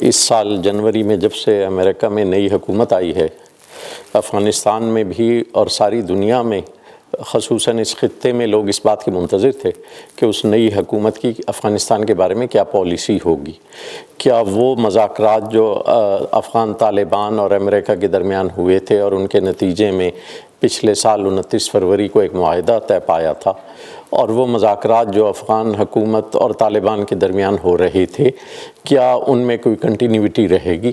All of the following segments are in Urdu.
اس سال جنوری میں جب سے امریکہ میں نئی حکومت آئی ہے، افغانستان میں بھی اور ساری دنیا میں خصوصاً اس خطے میں لوگ اس بات کے منتظر تھے کہ اس نئی حکومت کی افغانستان کے بارے میں کیا پالیسی ہوگی، کیا وہ مذاکرات جو افغان طالبان اور امریکہ کے درمیان ہوئے تھے اور ان کے نتیجے میں پچھلے سال 29 فروری کو ایک معاہدہ طے پایا تھا، اور وہ مذاکرات جو افغان حکومت اور طالبان کے درمیان ہو رہے تھے، کیا ان میں کوئی کنٹینیوٹی رہے گی،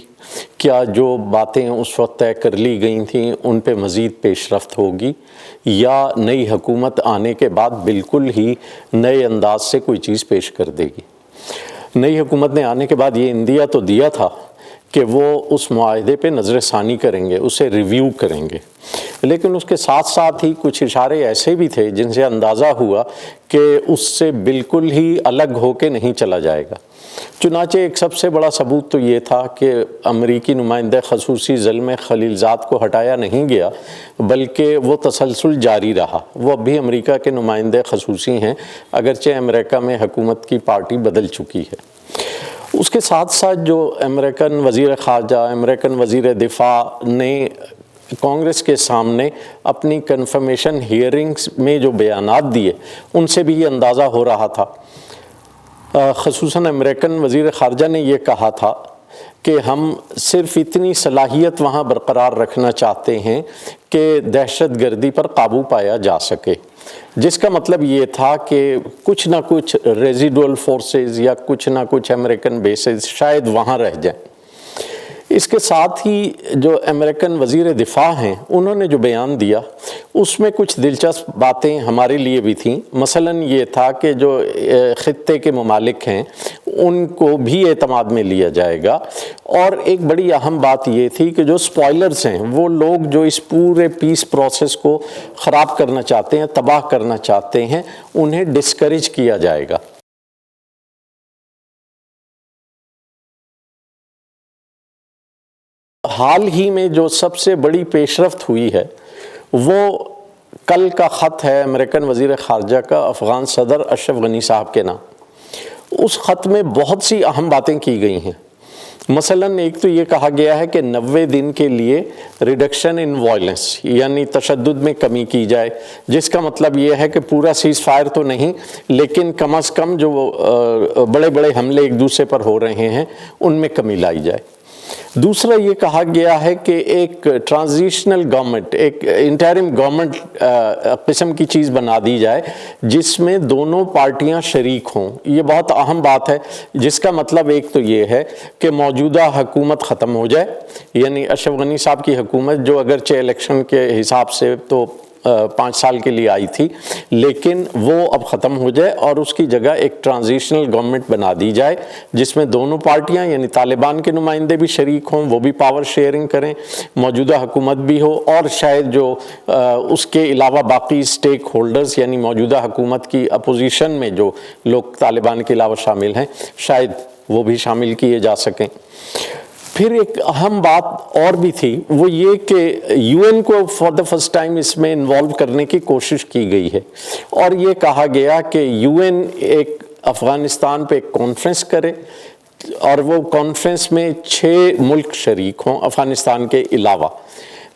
کیا جو باتیں اس وقت طے کر لی گئی تھیں ان پہ مزید پیش رفت ہوگی، یا نئی حکومت آنے کے بعد بالکل ہی نئے انداز سے کوئی چیز پیش کر دے گی۔ نئی حکومت نے آنے کے بعد یہ اندیا تو دیا تھا کہ وہ اس معاہدے پہ نظر ثانی کریں گے، اسے ریویو کریں گے، لیکن اس کے ساتھ ساتھ ہی کچھ اشارے ایسے بھی تھے جن سے اندازہ ہوا کہ اس سے بالکل ہی الگ ہو کے نہیں چلا جائے گا۔ چنانچہ ایک سب سے بڑا ثبوت تو یہ تھا کہ امریکی نمائندہ خصوصی زلمے خلیلزاد کو ہٹایا نہیں گیا، بلکہ وہ تسلسل جاری رہا۔ وہ اب بھی امریکہ کے نمائندے خصوصی ہیں، اگرچہ امریکہ میں حکومت کی پارٹی بدل چکی ہے۔ اس کے ساتھ ساتھ جو امریکن وزیر خارجہ، امریکن وزیر دفاع نے کانگریس کے سامنے اپنی کنفرمیشن ہیئرنگز میں جو بیانات دیے، ان سے بھی یہ اندازہ ہو رہا تھا۔ خصوصاً امریکن وزیر خارجہ نے یہ کہا تھا کہ ہم صرف اتنی صلاحیت وہاں برقرار رکھنا چاہتے ہیں کہ دہشت گردی پر قابو پایا جا سکے، جس کا مطلب یہ تھا کہ کچھ نہ کچھ ریزیڈول فورسز یا کچھ نہ کچھ امریکن بیسز شاید وہاں رہ جائیں۔ اس کے ساتھ ہی جو امریکن وزیر دفاع ہیں، انہوں نے جو بیان دیا اس میں کچھ دلچسپ باتیں ہمارے لیے بھی تھیں۔ مثلاً یہ تھا کہ جو خطے کے ممالک ہیں ان کو بھی اعتماد میں لیا جائے گا، اور ایک بڑی اہم بات یہ تھی کہ جو سپوائلرز ہیں، وہ لوگ جو اس پورے پیس پروسیس کو خراب کرنا چاہتے ہیں، تباہ کرنا چاہتے ہیں، انہیں ڈسکریج کیا جائے گا۔ حال ہی میں جو سب سے بڑی پیش رفت ہوئی ہے وہ کل کا خط ہے امریکن وزیر خارجہ کا افغان صدر اشرف غنی صاحب کے نام۔ اس خط میں بہت سی اہم باتیں کی گئی ہیں۔ مثلاً ایک تو یہ کہا گیا ہے کہ 90 دن کے لیے ریڈکشن ان وائلنس، یعنی تشدد میں کمی کی جائے، جس کا مطلب یہ ہے کہ پورا سیز فائر تو نہیں، لیکن کم از کم جو بڑے بڑے حملے ایک دوسرے پر ہو رہے ہیں ان میں کمی لائی جائے۔ دوسرا یہ کہا گیا ہے کہ ایک ٹرانزیشنل گورنمنٹ، ایک انٹرم گورنمنٹ قسم کی چیز بنا دی جائے جس میں دونوں پارٹیاں شریک ہوں۔ یہ بہت اہم بات ہے، جس کا مطلب ایک تو یہ ہے کہ موجودہ حکومت ختم ہو جائے، یعنی اشرف غنی صاحب کی حکومت جو اگرچہ الیکشن کے حساب سے تو 5 سال کے لیے آئی تھی، لیکن وہ اب ختم ہو جائے اور اس کی جگہ ایک ٹرانزیشنل گورنمنٹ بنا دی جائے جس میں دونوں پارٹیاں یعنی طالبان کے نمائندے بھی شریک ہوں، وہ بھی پاور شیئرنگ کریں، موجودہ حکومت بھی ہو، اور شاید جو اس کے علاوہ باقی سٹیک ہولڈرز یعنی موجودہ حکومت کی اپوزیشن میں جو لوگ طالبان کے علاوہ شامل ہیں، شاید وہ بھی شامل کیے جا سکیں۔ پھر ایک اہم بات اور بھی تھی، وہ یہ کہ یو این کو فار دا فرسٹ ٹائم اس میں انوالو کرنے کی کوشش کی گئی ہے، اور یہ کہا گیا کہ یو این ایک افغانستان پہ ایک کانفرنس کرے، اور وہ کانفرنس میں 6 ملک شریک ہوں افغانستان کے علاوہ،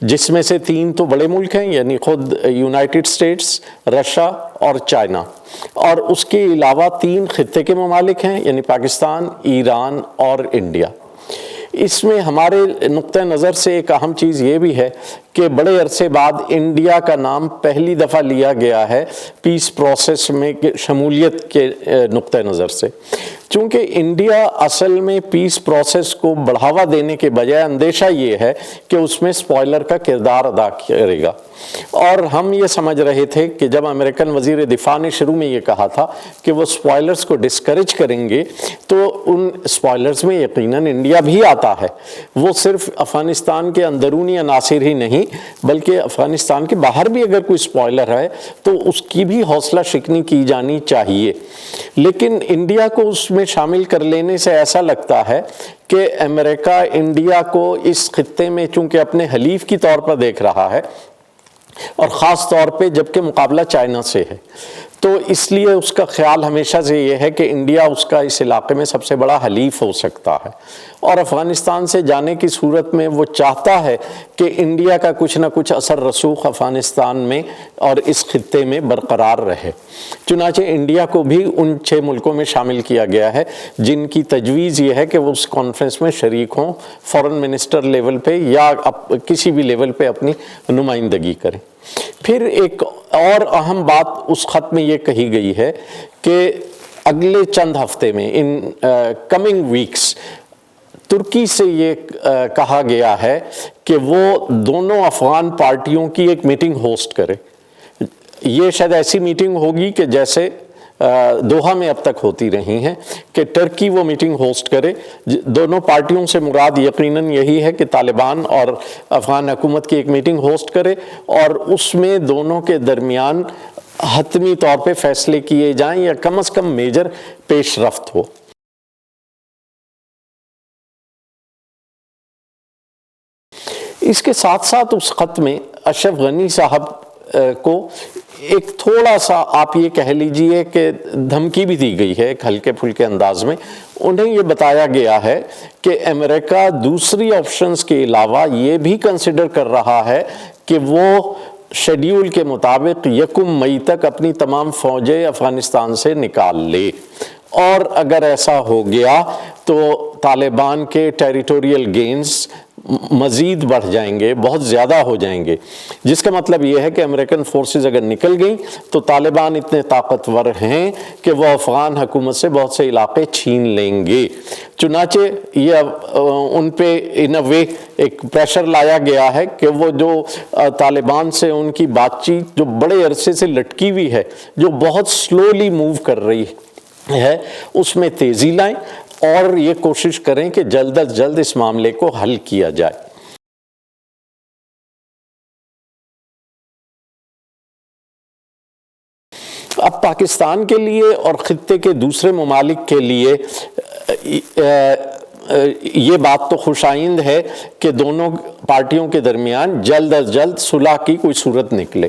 جس میں سے 3 تو بڑے ملک ہیں، یعنی خود یونائٹڈ اسٹیٹس، رشیا اور چائنا، اور اس کے علاوہ 3 خطے کے ممالک ہیں، یعنی پاکستان، ایران اور انڈیا۔ اس میں ہمارے نقطہ نظر سے ایک اہم چیز یہ بھی ہے کہ بڑے عرصے بعد انڈیا کا نام پہلی دفعہ لیا گیا ہے پیس پروسیس میں شمولیت کے نقطہ نظر سے، چونکہ انڈیا اصل میں پیس پروسیس کو بڑھاوا دینے کے بجائے اندیشہ یہ ہے کہ اس میں سپوائلر کا کردار ادا کرے گا، اور ہم یہ سمجھ رہے تھے کہ جب امریکن وزیر دفاع نے شروع میں یہ کہا تھا کہ وہ سپوائلرز کو ڈسکریج کریں گے، تو ان سپوائلرز میں یقیناً انڈیا بھی آتا ہے۔ وہ صرف افغانستان کے اندرونی عناصر ہی نہیں بلکہ افغانستان کے باہر بھی اگر کوئی سپوائلر ہے تو اس کی بھی حوصلہ شکنی کی جانی چاہیے، لیکن انڈیا کو اس میں شامل کر لینے سے ایسا لگتا ہے کہ امریکہ انڈیا کو اس خطے میں چونکہ اپنے حلیف کی طور پر دیکھ رہا ہے، اور خاص طور پہ جبکہ مقابلہ چائنا سے ہے، تو اس لیے اس کا خیال ہمیشہ سے یہ ہے کہ انڈیا اس کا اس علاقے میں سب سے بڑا حلیف ہو سکتا ہے، اور افغانستان سے جانے کی صورت میں وہ چاہتا ہے کہ انڈیا کا کچھ نہ کچھ اثر رسوخ افغانستان میں اور اس خطے میں برقرار رہے۔ چنانچہ انڈیا کو بھی ان 6 ملکوں میں شامل کیا گیا ہے جن کی تجویز یہ ہے کہ وہ اس کانفرنس میں شریک ہوں، فورن منسٹر لیول پہ یا کسی بھی لیول پہ اپنی نمائندگی کریں۔ پھر ایک اور اہم بات اس خط میں یہ کہی گئی ہے کہ اگلے چند ہفتے میں ان کمنگ ویکس ترکی سے یہ کہا گیا ہے کہ وہ دونوں افغان پارٹیوں کی ایک میٹنگ ہوسٹ کرے۔ یہ شاید ایسی میٹنگ ہوگی کہ جیسے دوحہ میں اب تک ہوتی رہی ہیں، کہ ٹرکی وہ میٹنگ ہوسٹ کرے۔ دونوں پارٹیوں سے مراد یقیناً یہی ہے کہ طالبان اور افغان حکومت کی ایک میٹنگ ہوسٹ کرے، اور اس میں دونوں کے درمیان حتمی طور پہ فیصلے کیے جائیں یا کم از کم میجر پیش رفت ہو۔ اس کے ساتھ ساتھ اس خط میں اشرف غنی صاحب کو ایک تھوڑا سا آپ یہ کہہ لیجئے کہ دھمکی بھی دی گئی ہے ایک ہلکے پھلکے انداز میں۔ انہیں یہ بتایا گیا ہے کہ امریکہ دوسری آپشنز کے علاوہ یہ بھی کنسیڈر کر رہا ہے کہ وہ شیڈیول کے مطابق 1 مئی تک اپنی تمام فوجیں افغانستان سے نکال لے، اور اگر ایسا ہو گیا تو طالبان کے ٹیریٹوریل گینز مزید بڑھ جائیں گے، بہت زیادہ ہو جائیں گے، جس کا مطلب یہ ہے کہ امریکن فورسز اگر نکل گئیں تو طالبان اتنے طاقتور ہیں کہ وہ افغان حکومت سے بہت سے علاقے چھین لیں گے۔ چنانچہ یہ ان پہ ان اے وے ایک پریشر لایا گیا ہے کہ وہ جو طالبان سے ان کی بات چیت جو بڑے عرصے سے لٹکی ہوئی ہے، جو بہت سلولی موو کر رہی ہے، اس میں تیزی لائیں اور یہ کوشش کریں کہ جلد از جلد اس معاملے کو حل کیا جائے۔ اب پاکستان کے لیے اور خطے کے دوسرے ممالک کے لیے یہ بات تو خوش آئند ہے کہ دونوں پارٹیوں کے درمیان جلد از جلد صلح کی کوئی صورت نکلے،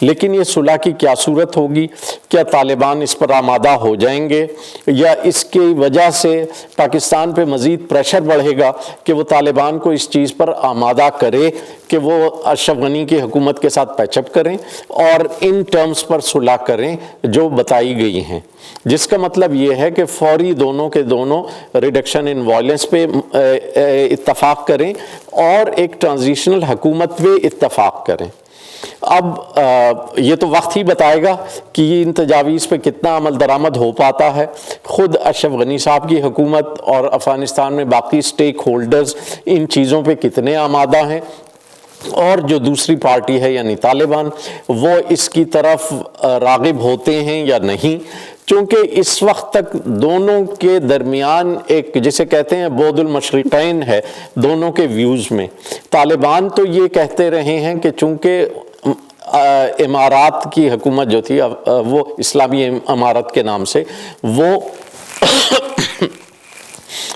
لیکن یہ صلح کی کیا صورت ہوگی؟ کیا طالبان اس پر آمادہ ہو جائیں گے، یا اس کی وجہ سے پاکستان پہ مزید پریشر بڑھے گا کہ وہ طالبان کو اس چیز پر آمادہ کرے کہ وہ اشرف غنی کی حکومت کے ساتھ پیچ اپ کریں اور ان ٹرمز پر صلح کریں جو بتائی گئی ہیں، جس کا مطلب یہ ہے کہ فوری دونوں کے دونوں ریڈکشن ان وائلنس پہ اتفاق کریں اور ایک ٹرانزیشنل حکومت پہ اتفاق کریں۔ اب یہ تو وقت ہی بتائے گا کہ ان تجاویز پہ کتنا عمل درآمد ہو پاتا ہے۔ خود اشرف غنی صاحب کی حکومت اور افغانستان میں باقی سٹیک ہولڈرز ان چیزوں پہ کتنے آمادہ ہیں، اور جو دوسری پارٹی ہے یعنی طالبان وہ اس کی طرف راغب ہوتے ہیں یا نہیں، چونکہ اس وقت تک دونوں کے درمیان ایک جسے کہتے ہیں بعد المشرقین ہے دونوں کے ویوز میں۔ طالبان تو یہ کہتے رہے ہیں کہ چونکہ امارات کی حکومت جو تھی وہ اسلامی امارت کے نام سے وہ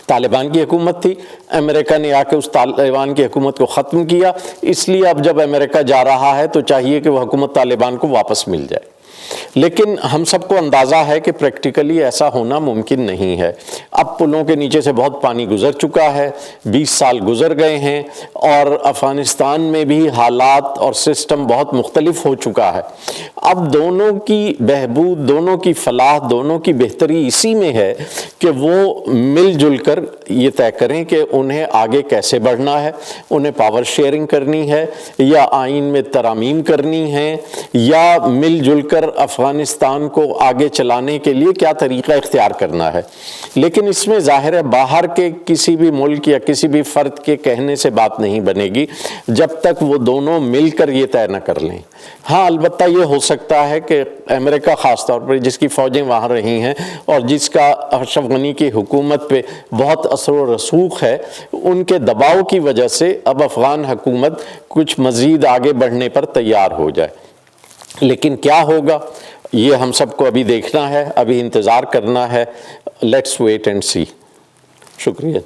طالبان کی حکومت تھی، امریکہ نے آ کے اس طالبان کی حکومت کو ختم کیا، اس لیے اب جب امریکہ جا رہا ہے تو چاہیے کہ وہ حکومت طالبان کو واپس مل جائے۔ لیکن ہم سب کو اندازہ ہے کہ پریکٹیکلی ایسا ہونا ممکن نہیں ہے۔ اب پلوں کے نیچے سے بہت پانی گزر چکا ہے، 20 سال گزر گئے ہیں، اور افغانستان میں بھی حالات اور سسٹم بہت مختلف ہو چکا ہے۔ اب دونوں کی بہبود، دونوں کی فلاح، دونوں کی بہتری اسی میں ہے کہ وہ مل جل کر یہ طے کریں کہ انہیں آگے کیسے بڑھنا ہے، انہیں پاور شیئرنگ کرنی ہے یا آئین میں ترامیم کرنی ہے، یا مل جل کر افغانستان کو آگے چلانے کے لیے کیا طریقہ اختیار کرنا ہے۔ لیکن اس میں ظاہر ہے باہر کے کسی بھی ملک یا کسی بھی فرد کے کہنے سے بات نہیں بنے گی جب تک وہ دونوں مل کر یہ طے نہ کر لیں۔ ہاں البتہ یہ ہو سکتا ہے کہ امریکہ خاص طور پر جس کی فوجیں وہاں رہی ہیں اور جس کا اشرف غنی کی حکومت پہ بہت اثر و رسوخ ہے، ان کے دباؤ کی وجہ سے اب افغان حکومت کچھ مزید آگے بڑھنے پر تیار ہو جائے۔ لیکن کیا ہوگا یہ ہم سب کو ابھی دیکھنا ہے، ابھی انتظار کرنا ہے۔ لیٹس ویٹ اینڈ سی۔ شکریہ۔